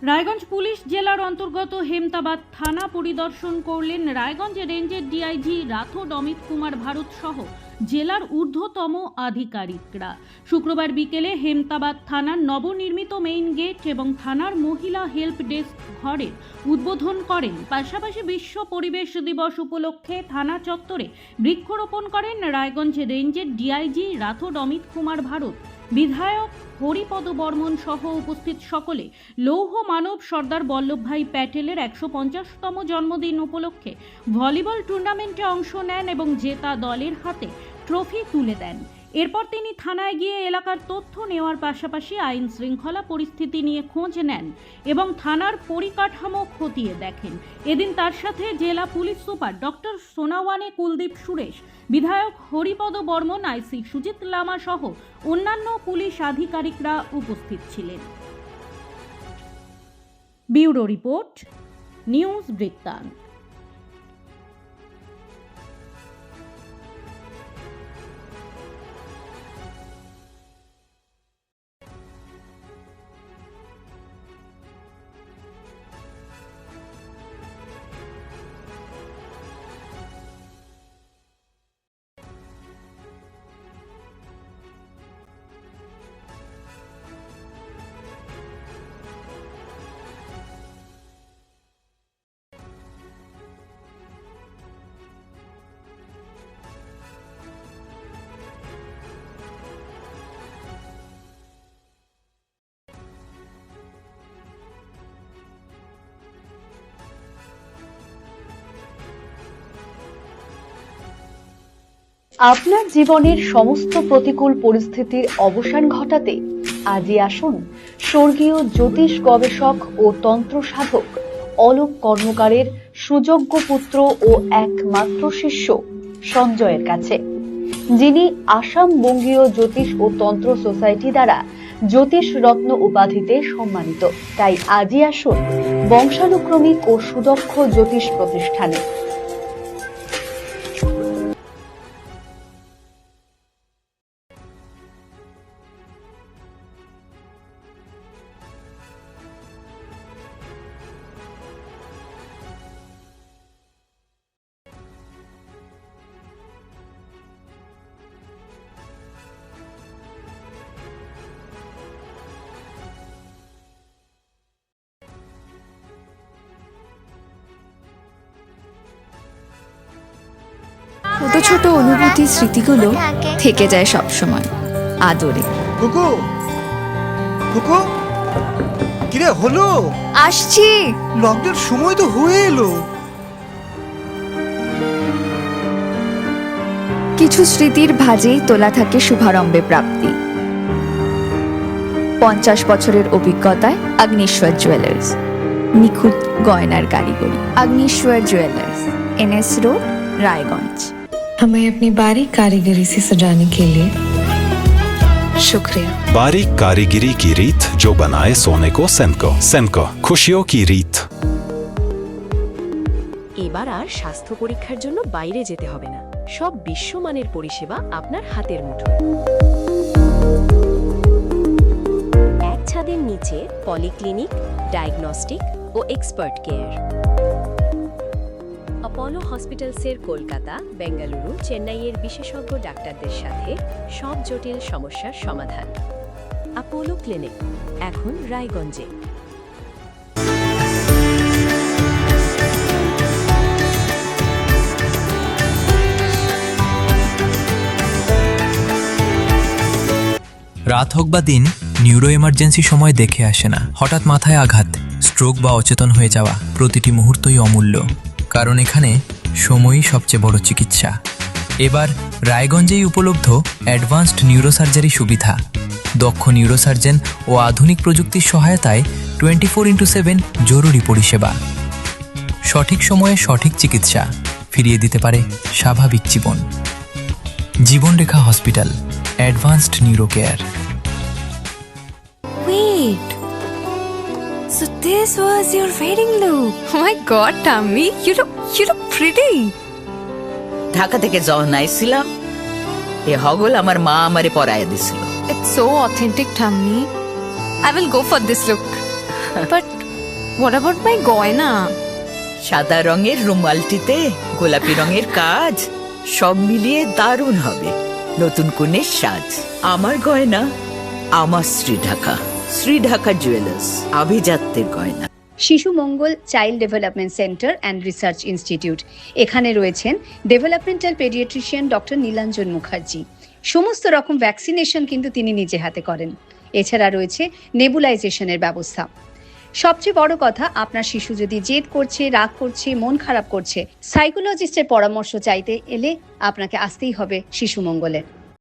Raiganj police জেলার অন্তর্গত হেমতাবাদ থানা পরিদর্শন করলেন রায়গঞ্জ রেঞ্জের ডিআইজি রাথোড অমিত কুমার ভারত সহ জেলার ঊর্ধ্বতম আধিকারিকরা। শুক্রবার বিকেলে হেমতাবাদ থানার নবনির্মিত মেইন গেট এবং থানার মহিলা হেল্প ডেস্ক ঘরের উদ্বোধন করেন। পাশাপাশি বিশ্ব পরিবেশ দিবস উপলক্ষে থানা চত্বরে বৃক্ষরোপণ করেন রায়গঞ্জ রেঞ্জের ডিআইজি রাথোড অমিত কুমার ভারত। বিধায়ক হরিপদ বর্মন সহ উপস্থিত সকলে লৌহ মানব সর্দার বল্লভভাই প্যাটেলের ১৫০তম জন্মদিন উপলক্ষে ভলিবল টুর্নামেন্টে অংশ নেন এবং জেতা দলের হাতে ট্রফি তুলে দেন। এরপর তিনি থানায় গিয়ে এলাকার তথ্য নেওয়ার পাশাপাশি আইন শৃঙ্খলা পরিস্থিতি নিয়ে খোঁজ নেন এবং থানার পরিকাঠামো খতিয়ে দেখেন। এদিন তার সাথে জেলা police super doctor Sonawane Kuldeep Suresh, বিধায়ক হরিপদ বর্মন, আইসি সুজিত লামা সহ অন্যান্য পুলিশ আধিকারিকরা উপস্থিত ছিলেন। ব্যুরো রিপোর্ট, নিউজ বৃত্তান্ত। আপনার জীবনের সমস্ত প্রতিকূল পরিস্থিতির অবসান ঘটাতে আজই আসুন স্বর্গীয় জ্যোতিষ গবেষক ও তন্ত্র সাধক অলোক কর্মকারের সুযোগ্য পুত্র ও একমাত্র শিষ্য সঞ্জয়ের কাছে, যিনি আসাম বঙ্গীয় জ্যোতিষ ও তন্ত্র সোসাইটি দ্বারা জ্যোতিষ রত্ন উপাধিতে সম্মানিত। তাই আজই আসুন বংশানুক্রমিক ও সুদক্ষ জ্যোতিষ প্রতিষ্ঠানে। ছোট ছোট অনুভূতি স্মৃতিগুলো থেকে যায় সব সময় আদরে। কুকু কুকু কিরে হলো? আসছি। লকডাউন সময় তো হয়ে এলো। কিছু স্মৃতির ভাজেই তোলা থাকে শুভারম্ভে প্রাপ্তি। 50 বছরের অভিজ্ঞতায় অগ্নিশ্বর জুয়েলার্স, নিখুঁত গয়নার কারিগরি। Agnishwar jewellers, NS road, Raiganj. हमें अपनी बारीक कारीगरी से सजाने के लिए शुक्रिया। बारीक कारीगरी की रीत जो बनाए सोने को सेमको। सेमको, खुशियों की रीत। এবার আর স্বাস্থ্য পরীক্ষার জন্য বাইরে যেতে হবে না, সব বিশ্বমানের পরিষেবা আপনার হাতের মুঠোয়। এক ছাদের নিচে পলিক্লিনিক, ডায়াগনস্টিক ও এক্সপার্ট কেয়ার। অপোলো হসপিটালসের কলকাতা, বেঙ্গালুরু, চেন্নাইয়ের বিশেষজ্ঞ ডাক্তারদের সাথে সব জটিল সমস্যার সমাধান। অপোলো ক্লিনিক এখন রায়গঞ্জে। রাত হোক বা দিন, নিউরো এমার্জেন্সি সময় দেখে আসে না। হঠাৎ মাথায় আঘাত, স্ট্রোক বা অচেতন হয়ে যাওয়া, প্রতিটি মুহূর্তই অমূল্য, কারণ এখানে সময়ই সবচেয়ে বড় চিকিৎসা। এবার রায়গঞ্জেই উপলব্ধ অ্যাডভান্সড নিউরোসার্জারি সুবিধা। দক্ষ নিউরোসার্জন ও আধুনিক প্রযুক্তির সহায়তায় 24x7 জরুরি পরিষেবা। সঠিক সময়ে সঠিক চিকিৎসা ফিরিয়ে দিতে পারে স্বাভাবিক জীবন। জীবনরেখা hospital, advanced neuro care. Wait, so this was your wedding look? Oh my God, Tammy, you look pretty. Dhaka থেকে যখন আইছিলাম, এ হগল আমার মা আমারে পরায় দিছিল। It's so authentic, Tammy. I will go for this look. But what about my গয়না? সাদা রঙের রুমালটিতে গোলাপি রঙের কাজ, সব মিলিয়ে দারুণ হবে নতুন কনের সাজ। আমার গয়না, আমার শ্রী ঢাকা জুয়েলার্স, আভিজাত্যের গয়না। Shishu Mangal child development centre and research institute, এখানে রয়েছেন developmental paediatrician doctor Nilanjan Mukherjee. সমস্ত রকম ভ্যাকসিনেশন কিন্তু তিনি নিজে হাতে করেন। এছাড়া রয়েছে নেবুলাইজেশনের ব্যবস্থা। সবচেয়ে বড় কথা, আপনার শিশু যদি জেদ করছে, রাগ করছে, মন খারাপ করছে, সাইকোলজিস্টের পরামর্শ চাইতে এলে আপনাকে আসতেই হবে শিশু মঙ্গলে।